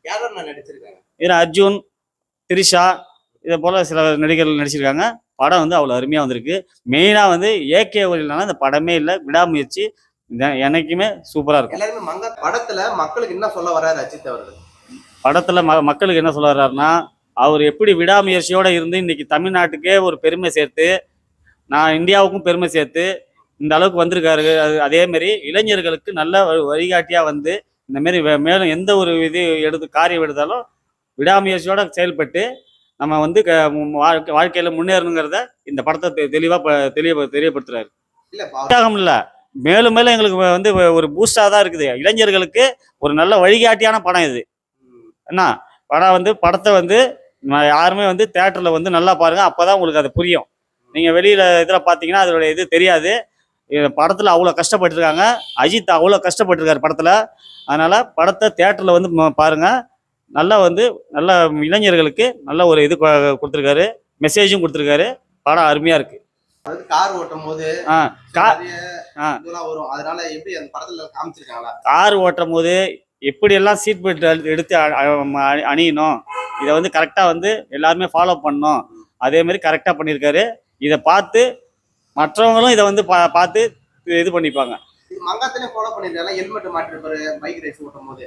யாரெல்லாம் நான் நடிச்சிருக்காங்க? இதில் அர்ஜுன், திரிஷா இதை போல் சில நடிகர்கள் நடிச்சிருக்காங்க. படம் வந்து அவ்வளோ அருமையாக வந்திருக்கு. மெயினாக வந்து ஏகே ஒலினால இந்த படமே இல்லை, விடாமுயற்சி எனக்குமே சூப்பராக இருக்கும். எல்லாருமே மங்கா படத்துல மக்களுக்கு என்ன சொல்ல வர்றாரு அஜித் அவர்கள்? படத்தில் மக்களுக்கு என்ன சொல்ல வர்றாருன்னா, அவர் எப்படி விடாமுயற்சியோடு இருந்து இன்னைக்கு தமிழ்நாட்டுக்கே ஒரு பெருமை சேர்த்து, நான் இந்தியாவுக்கும் பெருமை சேர்த்து இந்த அளவுக்கு வந்திருக்காரு. அதேமாரி இளைஞர்களுக்கு நல்ல வழிகாட்டியாக வந்து இந்தமாரி மேலும் எந்த ஒரு இது காரியம் எடுத்தாலும் விடாமுயற்சியோட செயல்பட்டு நம்ம வந்து வாழ்க்கையில முன்னேறணுங்கிறத இந்த படத்தை தெரியப்படுத்துறாரு. இல்ல மேலும் மேலும் எங்களுக்கு வந்து ஒரு பூஸ்டா தான் இருக்குது. இளைஞர்களுக்கு ஒரு நல்ல வழிகாட்டியான படம் இது. என்ன படம் வந்து படத்தை வந்து யாருமே வந்து தியேட்டர்ல வந்து நல்லா பாருங்க, அப்பதான் உங்களுக்கு அது புரியும். நீங்க வெளியில இதுல பாத்தீங்கன்னா அதோட இது தெரியாது. படத்துல அவ்வளோ கஷ்டப்பட்டுருக்காங்க. அஜித் அவ்வளோ கஷ்டப்பட்டிருக்காரு படத்துல. அதனால படத்தை தியேட்டர்ல வந்து பாருங்க. நல்லா வந்து நல்ல இளைஞர்களுக்கு நல்ல ஒரு இது கொடுத்துருக்காரு, மெசேஜும் கொடுத்துருக்காரு. படம் அருமையா இருக்கு. கார் ஓட்டும் போது அதனால எப்படி அந்த படத்துல காமிச்சிருக்காங்களா? கார் ஓட்டும் போது எப்படியெல்லாம் சீட் பெல்ட் எடுத்து அணியணும், இதை வந்து கரெக்டாக வந்து எல்லாருமே ஃபாலோ பண்ணணும். அதே மாதிரி கரெக்டாக பண்ணியிருக்காரு. இதை பார்த்து மற்றவங்களும் இதை வந்து பார்த்து இது பண்ணிப்பாங்க. மங்காத்தாலையும் ஃபாலோ பண்ணியிருக்காங்க. ஹெல்மெட் மாட்டிருப்பாரு பைக் ரேஸ் ஓட்டும் போது.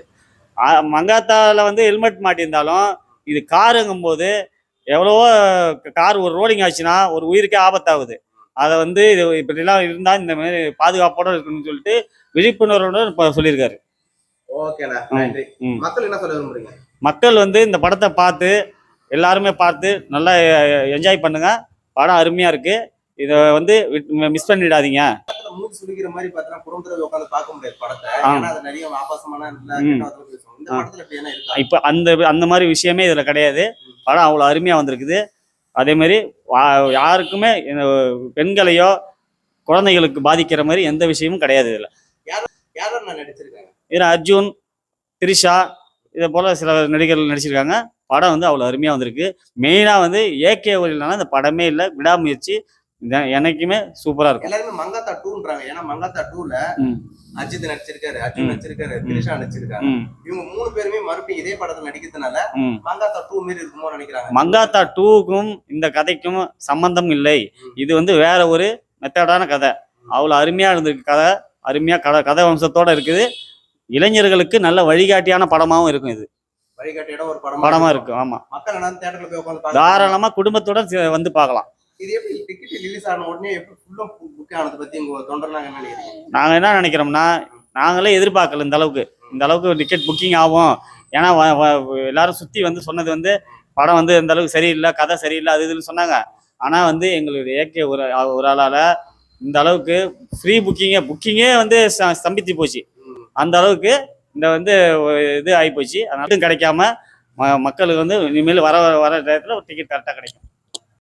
மங்காத்தால வந்து ஹெல்மெட் மாட்டியிருந்தாலும் இது காருங்கும் போது எவ்வளவோ கார் ஒரு ரோடிங் ஆச்சுன்னா ஒரு உயிருக்கே ஆபத்தாகுது. அதை வந்து இது இப்படிலாம் இருந்தால் இந்த மாதிரி பாதுகாப்போட இருக்குன்னு சொல்லிட்டு விழிப்புணர்வோட சொல்லியிருக்காரு. ஓகேண்ணா, நன்றி. மக்கள் என்ன சொல்ல விரும்புறீங்க? மக்கள் வந்து இந்த படத்தை பார்த்து எல்லாருமே பார்த்து நல்லா என்ஜாய் பண்ணுங்க. படம் அருமையா இருக்கு. இதை வந்து மிஸ் பண்ணிடாதீங்க. மூச்சு சுடிக்கிற மாதிரி பார்த்தா குடும்பத்துல உட்காந்து பார்க்க முடியாது படத்தை. ஏன்னா அது நிறைய ஆபாசமான இந்த படத்துல இப்ப அந்த மாதிரி விஷயமே இதுல கிடையாது. படம் அவ்வளவு அருமையா வந்திருக்குது. அதே மாதிரி யாருக்குமே பெண்களையோ குழந்தைகளுக்கு பாதிக்கிற மாதிரி எந்த விஷயமும் கிடையாது இதுல. யாரெல்லாம் நடிச்சிருக்காங்க? இதுல அர்ஜுன், திரிஷா இதை போல சில நடிகர்கள் நடிச்சிருக்காங்க. படம் வந்து அவ்வளோ அருமையாக வந்திருக்கு. மெயினாக வந்து ஏகே ஒலினால இந்த படமே இல்லை, விடாமுயற்சி எனக்குமே சூப்பரா இருக்கும். எல்லாருமே மங்காத்தா 2ன்றாங்க. ஏன்னா மங்காத்தா 2ல அஜித் நடிச்சிருக்காரு, அர்ஜுன் நடிச்சிருக்காரு, திரிஷா நடிச்சிருக்காங்க. இவங்க 3 பேருமே மறுபடியும் இதே படத்துல நடிக்கிறதுனால மங்காத்தா 2 மாதிரி இருக்குமோ நினைக்கிறாங்க. மங்காத்தா 2க்கும் இந்த கதைக்கும் சம்பந்தம் இல்லை. இது வந்து வேற ஒரு மெத்தடான கதை. அவ்வளோ அருமையா இருந்திருக்கு கதை. அருமையா கதை வம்சத்தோட இருக்குது. இளைஞர்களுக்கு நல்ல வழிகாட்டியான படமாவும் இருக்கும். இது வழிகாட்டியோட ஒரு படமா இருக்கும். ஆமா, மக்கள் தியேட்டர்ல போய் உட்கார்ந்து தாராளமா குடும்பத்தோட வந்து பார்க்கலாம். இது எப்படி டிக்கெட் ரிலீஸ் ஆன உடனே எப்படி ஃபுல்லா புக் ஆனது பத்தி உங்க தொண்டர்லாம் என்ன நினைக்கிறீங்க? நாங்க என்ன நினைக்கிறோம்னா, நாங்களே எதிர்பார்க்கல இந்த அளவுக்கு டிக்கெட் புக்கிங் ஆகும். ஏன்னா எல்லாரும் சுத்தி வந்து சொன்னது வந்து படம் வந்து இந்த அளவுக்கு சரியில்லை, கதை சரியில்லை, அது இதுன்னு சொன்னாங்க. ஆனா வந்து எங்களுடைய ஏகே ஒரு ஆளால இந்த அளவுக்கு ஃப்ரீ புக்கிங்கே வந்து ஸ்தம்பித்து போச்சு. அந்த அளவுக்கு இந்த வந்து இது ஆகி போச்சு. அதனால கிடைக்காம மக்களுக்கு வந்து இனிமேல் வர டயத்தில் ஒரு டிக்கெட் கரெக்டாக கிடைக்கும்.